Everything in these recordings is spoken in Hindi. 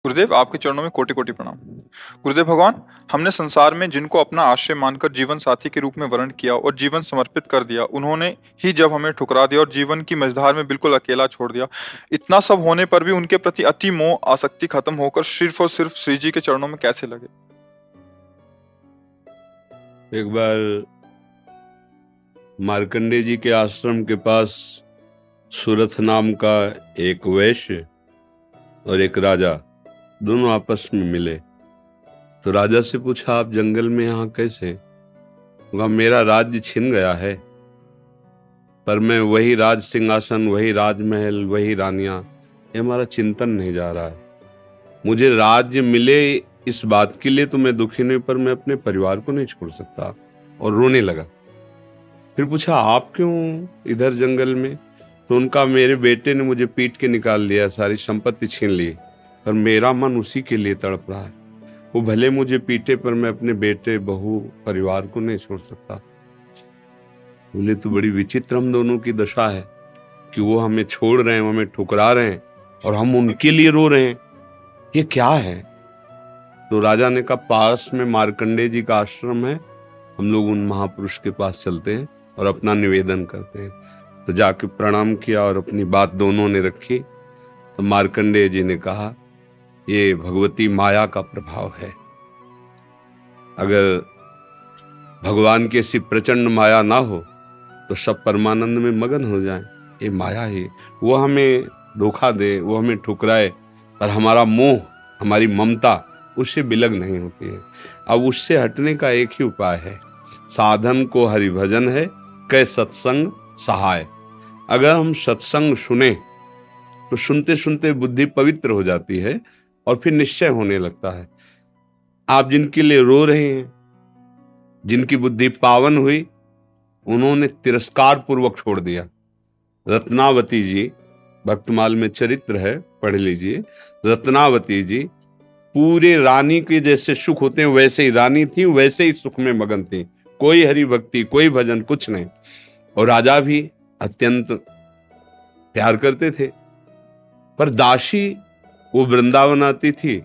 गुरुदेव, आपके चरणों में कोटि कोटि प्रणाम। गुरुदेव भगवान, हमने संसार में जिनको अपना आश्रय मानकर जीवन साथी के रूप में वर्ण किया और जीवन समर्पित कर दिया, उन्होंने ही जब हमें ठुकरा दिया और जीवन की मझधार में बिल्कुल अकेला छोड़ दिया। इतना सब होने पर भी उनके प्रति अति मोह आसक्ति खत्म होकर सिर्फ और सिर्फ श्री जी के चरणों में कैसे लगे? एक बार मार्कंडेय जी के आश्रम के पास सुरथ नाम का एक वैश्य और एक राजा दोनों आपस में मिले। तो राजा से पूछा, आप जंगल में यहाँ कैसे? कहा, मेरा राज्य छिन गया है, पर मैं वही राज सिंहासन, वही राजमहल, वही रानियां, ये हमारा चिंतन नहीं जा रहा है। मुझे राज्य मिले इस बात के लिए तो मैं दुखी नहीं, पर मैं अपने परिवार को नहीं छोड़ सकता। और रोने लगा। फिर पूछा, आप क्यों इधर जंगल में? तो उनका, मेरे बेटे ने मुझे पीट के निकाल दिया, सारी संपत्ति छीन ली, पर मेरा मन उसी के लिए तड़प रहा है। वो भले मुझे पीटे, पर मैं अपने बेटे, बहू, परिवार को नहीं छोड़ सकता। बोले, तो बड़ी विचित्र हम दोनों की दशा है कि वो हमें छोड़ रहे हैं, वो हमें ठुकरा रहे हैं और हम उनके लिए रो रहे हैं, ये क्या है? तो राजा ने कहा, पास में मार्कंडेय जी का आश्रम है, हम लोग उन महापुरुष के पास चलते हैं और अपना निवेदन करते हैं। तो जाके प्रणाम किया और अपनी बात दोनों ने रखी। तो मार्कंडेय जी ने कहा, ये भगवती माया का प्रभाव है। अगर भगवान की ऐसी प्रचंड माया ना हो तो सब परमानंद में मगन हो जाएं। ये माया ही, वो हमें धोखा दे, वो हमें ठुकराए, पर हमारा मोह, हमारी ममता उससे बिलग नहीं होती है। अब उससे हटने का एक ही उपाय है, साधन को हरिभजन है, कै सत्संग सहाय। अगर हम सत्संग सुने तो सुनते सुनते बुद्धि पवित्र हो जाती है और फिर निश्चय होने लगता है। आप जिनके लिए रो रहे हैं, जिनकी बुद्धि पावन हुई, उन्होंने तिरस्कार पूर्वक छोड़ दिया। रत्नावती जी, भक्तमाल में चरित्र है, पढ़ लीजिए। रत्नावती जी पूरे रानी के जैसे सुख होते हैं वैसे ही रानी थी, वैसे ही सुख में मगन थी। कोई हरि भक्ति, कोई भजन, कुछ नहीं। और राजा भी अत्यंत प्यार करते थे, पर दासी वो वृंदावन आती थी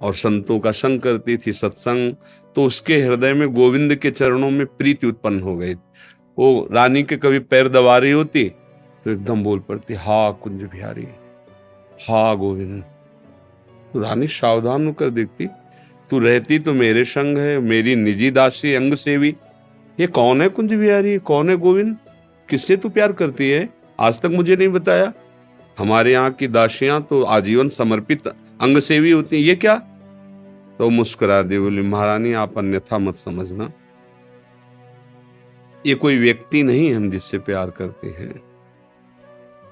और संतों का संग करती थी, सत्संग। तो उसके हृदय में गोविंद के चरणों में प्रीति उत्पन्न हो गई। वो रानी के कभी पैर दबा रही होती तो एकदम बोल पड़ती, हा कुंज बिहारी, हा गोविंद। तो रानी सावधान होकर देखती, तू रहती तो मेरे संग है, मेरी निजी दासी, अंग सेवी, ये कौन है कुंज बिहारी, कौन है गोविंद? किससे तू प्यार करती है? आज तक मुझे नहीं बताया। हमारे यहाँ की दासियां तो आजीवन समर्पित अंग सेवी होती हैं, ये क्या? तो मुस्कुरा दी, बोली, महारानी आप अन्यथा मत समझना, ये कोई व्यक्ति नहीं हम जिससे प्यार करते हैं।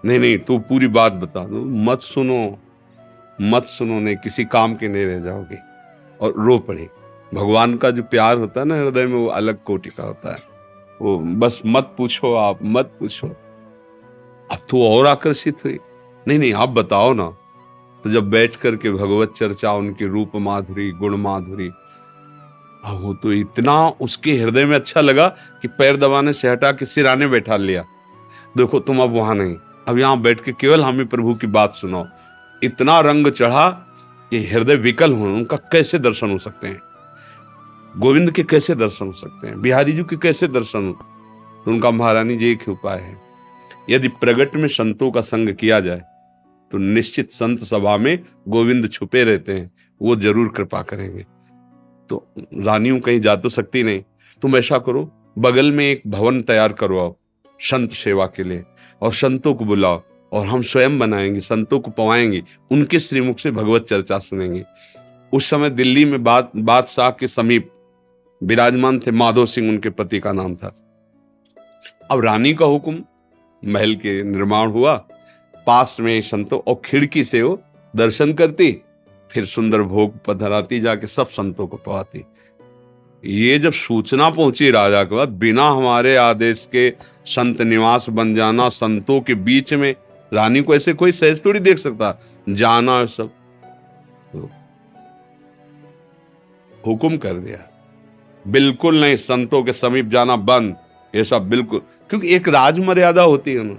नहीं नहीं, तू पूरी बात बता दो, मत सुनो, मत सुनो, नहीं किसी काम के नहीं रह जाओगे। और रो पड़े। भगवान का जो प्यार होता है ना हृदय में, वो अलग कोटि का होता है। वो बस मत पूछो, आप मत पूछो। अब तो और आकर्षित हुई, नहीं नहीं आप बताओ ना। तो जब बैठ करके भगवत चर्चा, उनकी रूप माधुरी, गुण माधुरी, वो तो इतना उसके हृदय में अच्छा लगा कि पैर दबाने से हटा के सिराने बैठा लिया। देखो तुम अब वहां नहीं, अब यहाँ बैठ के केवल हमें प्रभु की बात सुनाओ। इतना रंग चढ़ा कि हृदय विकल हो, उनका कैसे दर्शन हो सकते हैं? गोविंद के कैसे दर्शन हो सकते हैं? बिहारी जी के कैसे दर्शन हो? तो उनका, महारानी जी एक ही उपाय है, यदि प्रगट में संतों का संग किया जाए तो निश्चित संत सभा में गोविंद छुपे रहते हैं, वो जरूर कृपा करेंगे। तो रानियों कहीं जा तो सकती नहीं, तुम ऐसा करो, बगल में एक भवन तैयार करवाओ संत सेवा के लिए, और संतों को बुलाओ, और हम स्वयं बनाएंगे, संतों को पवाएंगे, उनके श्रीमुख से भगवत चर्चा सुनेंगे। उस समय दिल्ली में बादशाह के समीप विराजमान थे माधो सिंह, उनके पति का नाम था। अब रानी का हुक्म, महल के निर्माण हुआ, पास में संतों, और खिड़की से वो दर्शन करती, फिर सुंदर भोग पधराती, जाके सब संतों को पवाती। ये जब सूचना पहुंची राजा के बाद, बिना हमारे आदेश के संत निवास बन जाना, संतों के बीच में, रानी को ऐसे कोई सहज थोड़ी देख सकता, जाना सब। तो हुक्म कर दिया, बिल्कुल नहीं, संतों के समीप जाना बंद, ये सब बिल्कुल, क्योंकि एक राज मर्यादा होती है ना।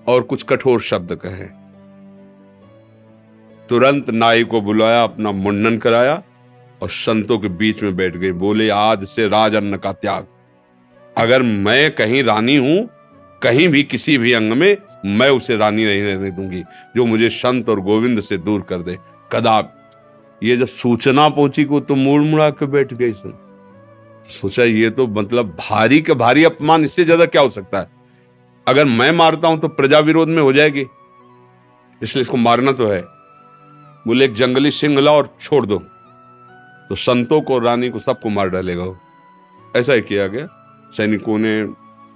और कुछ कठोर शब्द कहे। तुरंत नाई को बुलाया, अपना मुंडन कराया और संतों के बीच में बैठ गई। बोले, आज से राज अन्न का त्याग। अगर मैं कहीं रानी हूं, कहीं भी किसी भी अंग में, मैं उसे रानी नहीं रहने दूंगी जो मुझे संत और गोविंद से दूर कर दे। कदाप। ये जब सूचना पहुंची को तो मुड़ मुड़ा के बैठ गई। सोचा ये तो मतलब भारी के भारी अपमान, इससे ज्यादा क्या हो सकता है। अगर मैं मारता हूं तो प्रजा विरोध में हो जाएगी, इसलिए इसको मारना तो है। बोले, एक जंगली सिंह लाओ और छोड़ दो, तो संतों को, रानी को, सबको मार डालेगा वो। ऐसा ही किया गया। सैनिकों ने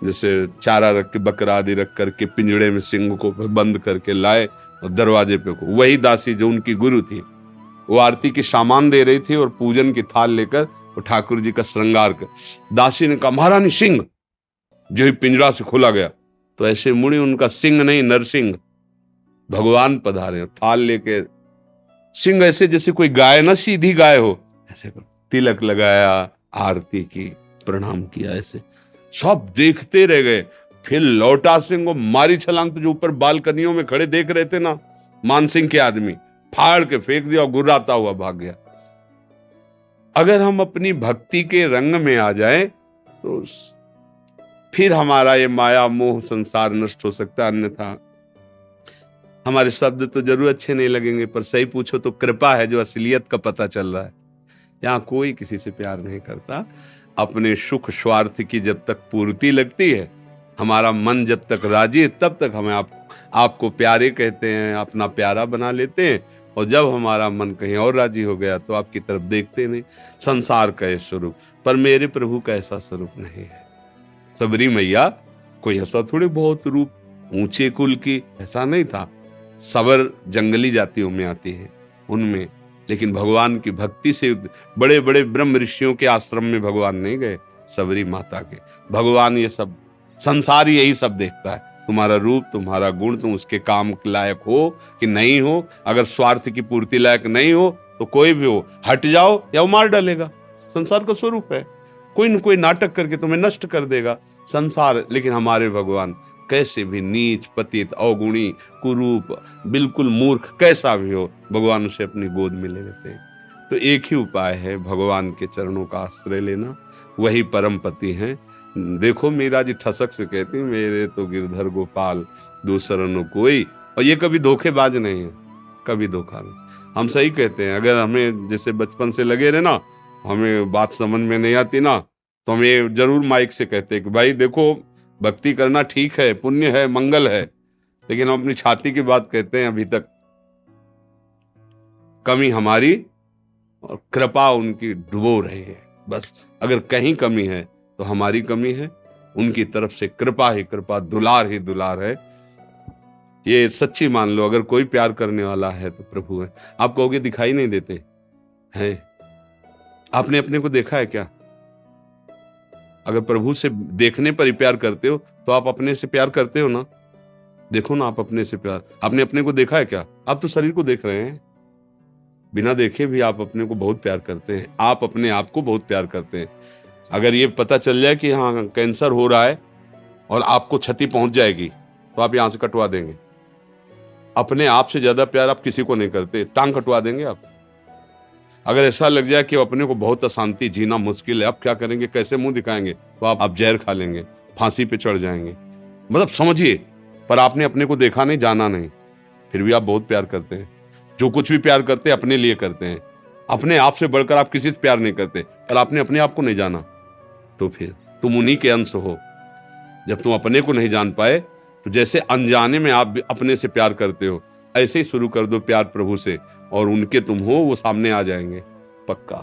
जैसे चारा रख के, बकरा आदि रख करके पिंजड़े में सिंह को बंद करके लाए और दरवाजे पे को। वही दासी जो उनकी गुरु थी, वो आरती की सामान दे रही थी और पूजन की थाल लेकर वो ठाकुर जी का श्रृंगार कर। दासी ने कहा, महारानी सिंह। जो ही पिंजरा से खोला गया तो ऐसे मुड़ी, उनका सिंह नहीं नरसिंह भगवान पधारे, थाल लेके। सिंह ऐसे जैसे कोई गाय ना, सीधी गाय हो, ऐसे तिलक लगाया, आरती की, प्रणाम किया। ऐसे सब देखते रह गए। फिर लौटा सिंह को मारी छलांग, तो जो ऊपर बालकनियों में खड़े देख रहे थे ना मानसिंह के आदमी, फाड़ के फेंक दिया और गुर्राता हुआ भाग गया। अगर हम अपनी भक्ति के रंग में आ जाएं तो फिर हमारा ये माया मोह संसार नष्ट हो सकता है। अन्यथा हमारे शब्द तो जरूर अच्छे नहीं लगेंगे, पर सही पूछो तो कृपा है जो असलियत का पता चल रहा है। यहाँ कोई किसी से प्यार नहीं करता। अपने सुख स्वार्थ की जब तक पूर्ति लगती है, हमारा मन जब तक राजी है, तब तक हमें आपको प्यारे कहते हैं, अपना प्यारा बना लेते हैं। और जब हमारा मन कहीं और राजी हो गया तो आपकी तरफ देखते नहीं। संसार का ये स्वरूप, पर मेरे प्रभु का ऐसा स्वरूप नहीं है। सबरी मैया कोई ऐसा थोड़ी बहुत रूप ऊंचे कुल की, ऐसा नहीं था। सबर जंगली जातियों में आती है उनमें, लेकिन भगवान की भक्ति से बड़े बड़े ब्रह्म ऋषियों के आश्रम में भगवान नहीं गए, सबरी माता के। भगवान ये सब संसार यही सब देखता है, तुम्हारा रूप, तुम्हारा गुण, तुम उसके काम लायक हो कि नहीं हो। अगर स्वार्थ की पूर्ति लायक नहीं हो तो कोई भी हो, हट जाओ या वो मार डालेगा। संसार का स्वरूप है, कोई न कोई नाटक करके तुम्हें नष्ट कर देगा संसार। लेकिन हमारे भगवान कैसे भी नीच, पतित, अवगुणी, कुरूप, बिल्कुल मूर्ख कैसा भी हो, भगवान उसे अपनी गोद में ले लेते हैं। तो एक ही उपाय है, भगवान के चरणों का आश्रय लेना, वही परम पति हैं। देखो मीरा जी ठसक से कहती, मेरे तो गिरधर गोपाल दूसरा न कोई। और ये कभी धोखेबाज नहीं है, कभी धोखा नहीं। हम सही कहते हैं। अगर हमें जैसे बचपन से लगे रहे ना, हमें बात समझ में नहीं आती ना, तो हम ये जरूर माइक से कहते हैं कि भाई देखो, भक्ति करना ठीक है, पुण्य है, मंगल है, लेकिन हम अपनी छाती की बात कहते हैं। अभी तक कमी हमारी और कृपा उनकी डुबो रही है। बस अगर कहीं कमी है तो हमारी कमी है, उनकी तरफ से कृपा ही कृपा, दुलार ही दुलार है। ये सच्ची मान लो। अगर कोई प्यार करने वाला है तो प्रभु है। आप कहोगे दिखाई नहीं देते हैं, आपने अपने को देखा है क्या? अगर प्रभु से देखने पर ही प्यार करते हो तो आप अपने से प्यार करते हो ना। देखो ना, आप अपने से प्यार, आपने अपने को देखा है क्या? आप तो शरीर को देख रहे हैं, बिना देखे भी आप अपने को बहुत प्यार करते हैं। आप अपने आप को बहुत प्यार करते हैं। अगर ये पता चल जाए कि हाँ कैंसर हो रहा है और आपको क्षति पहुंच जाएगी तो आप यहां से कटवा देंगे। अपने आप से ज्यादा प्यार आप किसी को नहीं करते, टांग कटवा देंगे आप। अगर ऐसा लग जाए कि अपने को बहुत अशांति, जीना मुश्किल है, आप क्या करेंगे, कैसे मुंह दिखाएंगे, तो आप जहर खा लेंगे, फांसी पे चढ़ जाएंगे। मतलब समझिए, पर आपने अपने को देखा नहीं, जाना नहीं, फिर भी आप बहुत प्यार करते हैं। जो कुछ भी प्यार करते हैं अपने लिए करते हैं। अपने आप से बढ़कर आप किसी से प्यार नहीं करते, पर आपने अपने आप को नहीं जाना, तो फिर तुम उन्हीं के अंश हो। जब तुम अपने को नहीं जान पाए तो जैसे अनजाने में आप अपने से प्यार करते हो, ऐसे ही शुरू कर दो प्यार प्रभु से, और उनके तुम हो वो सामने आ जाएंगे पक्का।